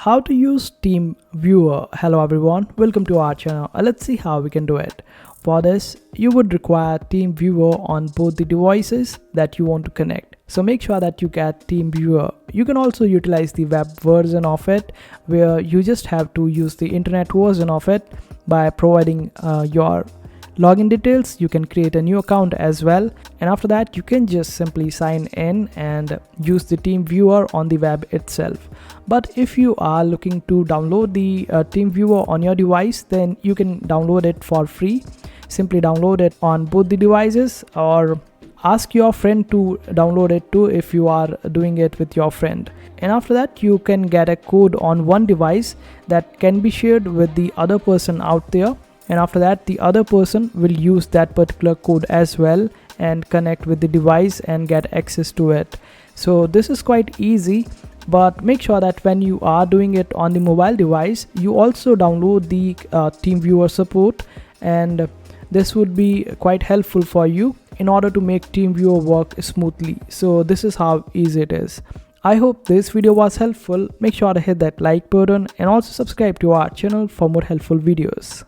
How to use TeamViewer. Hello everyone, welcome to our channel. Let's see how we can do it. For this, you would require TeamViewer on both the devices that you want to connect. So make sure that you get TeamViewer. You can also utilize the web version of it, where you just have to use the internet version of it by providing your login details. You can create a new account as well, and after that you can just simply sign in and use the TeamViewer on the web itself. But if you are looking to download the TeamViewer on your device, then you can download it for free. Simply download it on both the devices, or ask your friend to download it too if you are doing it with your friend. And after that you can get a code on one device that can be shared with the other person out there, and after that the other person will use that particular code as well and connect with the device and get access to it. So this is quite easy, but make sure that when you are doing it on the mobile device, you also download the TeamViewer support, and this would be quite helpful for you in order to make TeamViewer work smoothly. So this is how easy it is. I hope this video was helpful. Make sure to hit that like button and also subscribe to our channel for more helpful videos.